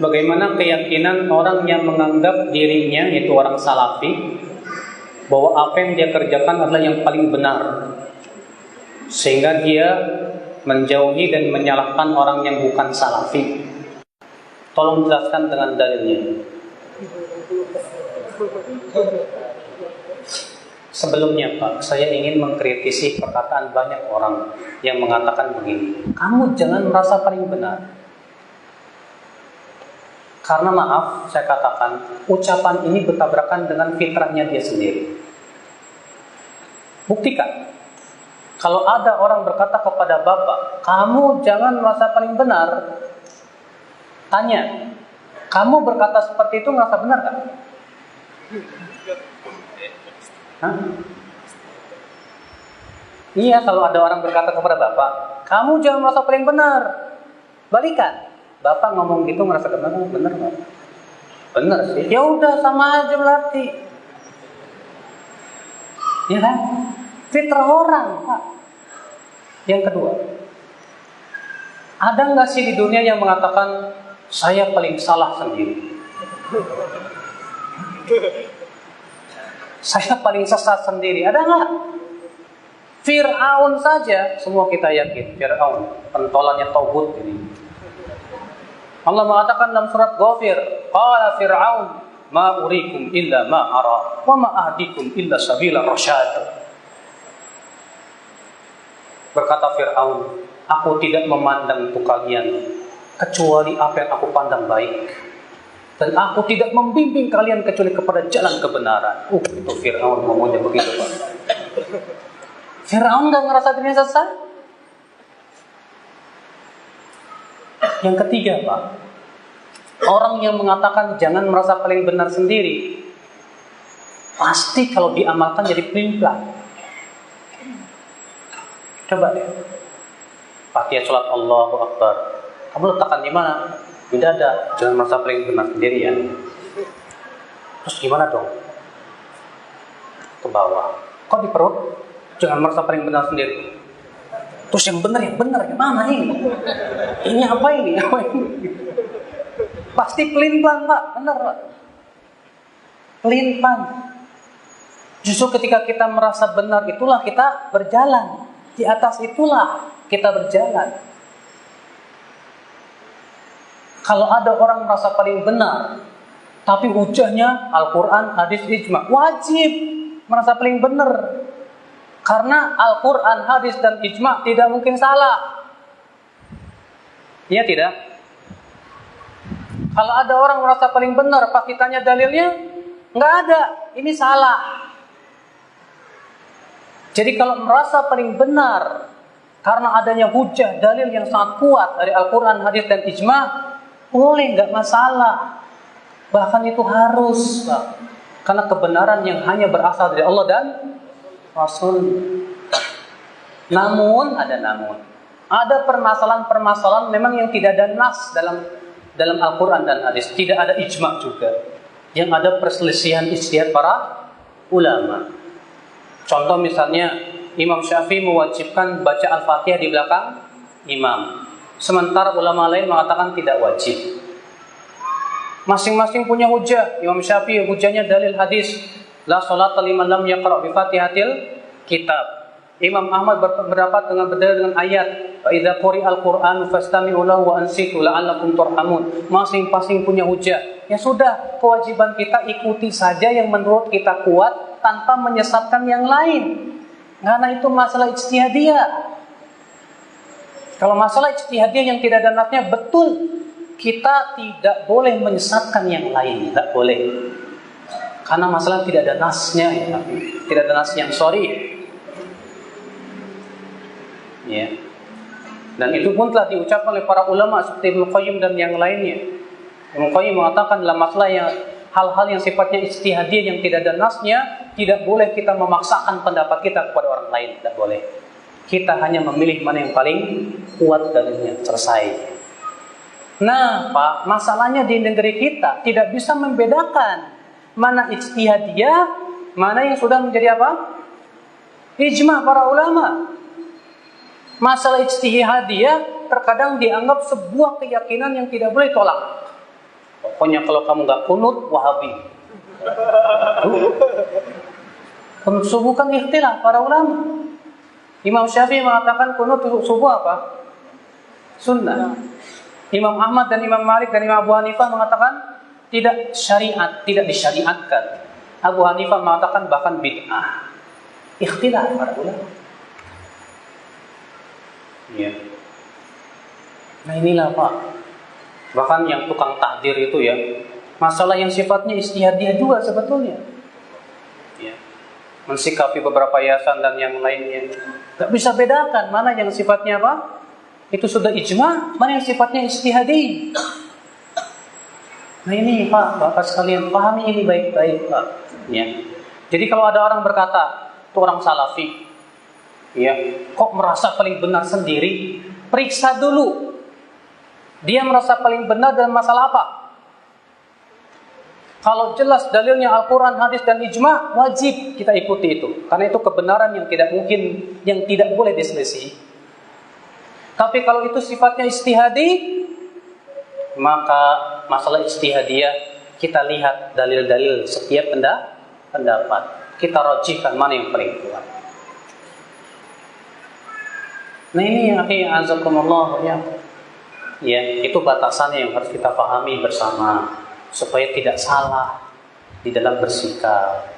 Bagaimana keyakinan orang yang menganggap dirinya, yaitu orang salafi, bahwa apa yang dia kerjakan adalah yang paling benar, sehingga dia menjauhi dan menyalahkan orang yang bukan salafi. Tolong jelaskan dengan dalilnya. Sebelumnya Pak, saya ingin mengkritisi perkataan banyak orang yang mengatakan begini, kamu jangan merasa paling benar. Karena maaf, saya katakan, ucapan ini bertabrakan dengan fitrahnya dia sendiri. Buktikan. Kalau ada orang berkata kepada Bapak, kamu jangan merasa paling benar. Tanya, kamu berkata seperti itu merasa benar kan? Hah? Iya, kalau ada orang berkata kepada Bapak, kamu jangan merasa paling benar. Balikan. Bapak ngomong gitu merasa benar nggak? Benar sih. Ya udah, sama aja berarti. Ya kan? Fitrah orang, Pak. Yang kedua, ada nggak sih di dunia yang mengatakan saya paling salah sendiri? Saya paling sesat sendiri. Ada nggak? Fir'aun saja, semua kita yakin. Fir'aun, pentolannya Tauhud ini. Allah mengatakan dalam surat Ghafir, qala Fir'aun, ma urikum illa ma ara, wa ma ahdikum illa sabila rasyad. Berkata Fir'aun, aku tidak memandang untuk kalian kecuali apa yang aku pandang baik, dan aku tidak membimbing kalian kecuali kepada jalan kebenaran. Itu Fir'aun ngomongnya begitu Pak. Fir'aun gak ngerasa dirinya sesat. Yang ketiga Pak, orang yang mengatakan jangan merasa paling benar sendiri, pasti kalau diamalkan jadi pelin-pelan. Coba deh, Fatihah sholat Allahu Akbar, kamu letakkan di mana? Di dada, jangan merasa paling benar sendiri ya. Terus gimana dong? Ke bawah. Kok di perut? Jangan merasa paling benar sendiri. Terus yang benar yang mana ini? Ini apa ini? Pasti pelin-pelan Pak, benar Pak. Pelin-pelan. Justru ketika kita merasa benar itulah kita berjalan. Di atas itulah kita berjalan. Kalau ada orang merasa paling benar, tapi hujahnya Al-Quran, hadis, ijma, wajib merasa paling benar. Karena Al-Quran, hadis, dan ijma tidak mungkin salah. Iya tidak? Kalau ada orang merasa paling benar, pas ditanya dalilnya, nggak ada, ini salah. Jadi kalau merasa paling benar karena adanya hujah, dalil yang sangat kuat dari Al-Quran, hadis, dan ijma, boleh, nggak masalah. Bahkan itu harus, Pak. Karena kebenaran yang hanya berasal dari Allah dan Rasul. Namun, ada permasalahan-permasalahan memang yang tidak ada nas dalam Al-Quran dan hadis. Tidak ada ijma juga. Yang ada perselisihan ijtihad para ulama. Contoh misalnya, Imam Syafi'i mewajibkan baca Al-Fatihah di belakang imam. Sementara ulama lain mengatakan tidak wajib. Masing-masing punya hujah. Imam Syafi'i hujahnya dalil hadis, la sholata liman lam yaqra' bi Fatihatil kitab. Imam Ahmad berpendapat dengan berdalil dengan ayat, fa idza quri'al Qur'anu fastami'u lahu wa ansitu la'allakum turhamun. Masing-masing punya hujah. Ya sudah, kewajiban kita ikuti saja yang menurut kita kuat tanpa menyesatkan yang lain. Karena itu masalah ijtihadiyah. Kalau masalah ijtihadiyah yang tidak ada nasnya, betul, kita tidak boleh menyesatkan yang lain, tidak boleh. Karena masalah tidak ada nasnya, ya. Tidak ada nas yang sorry. Ya. Dan itu pun telah diucapkan oleh para ulama seperti Ibnu Qayyim dan yang lainnya. Ibnu Qayyim mengatakan dalam masalah yang hal-hal yang sifatnya ijtihadiyah yang tidak ada nasnya, tidak boleh kita memaksakan pendapat kita kepada orang lain, tidak boleh. Kita hanya memilih mana yang paling kuat dalilnya, selesai. Nah, Pak, masalahnya di negeri kita tidak bisa membedakan mana ijtihadiyah, mana yang sudah menjadi apa? Ijma para ulama. Masalah ijtihadiyah terkadang dianggap sebuah keyakinan yang tidak boleh tolak. Pokoknya kalau kamu nggak kunut, Wahabi. Kunut subuh kan ikhtilaf para ulama. Imam Syafi'i mengatakan kunut subuh apa? Sunnah. Imam Ahmad dan Imam Malik dan Imam Abu Hanifah mengatakan tidak syariat, tidak disyariatkan. Abu Hanifah mengatakan bahkan bid'ah. Ikhtilaf para ulama. Ya. Nah inilah Pak. Bahkan yang tukang takdir itu ya, masalah yang sifatnya ijtihadiyah juga sebetulnya. Ya. Mensikapi beberapa yayasan dan yang lainnya. Gak bisa bedakan mana yang sifatnya apa? Itu sudah ijma, mana yang sifatnya ijtihadi. Nah ini Pak, Bapak sekalian pahami ini baik-baik Pak. Ya. Jadi kalau ada orang berkata, itu orang salafi, ya, kok merasa paling benar sendiri? Periksa dulu. Dia merasa paling benar dalam masalah apa? Kalau jelas dalilnya Al-Quran, hadis dan ijma, wajib kita ikuti itu. Karena itu kebenaran yang tidak mungkin, yang tidak boleh diselisih. Tapi kalau itu sifatnya ijtihadi, maka masalah ijtihadiyah kita lihat dalil-dalil setiap pendapat. Kita rajihkan mana yang paling kuat. Nah ini yang azakumullah ya. Ya, itu batasannya yang harus kita pahami bersama supaya tidak salah di dalam bersikap.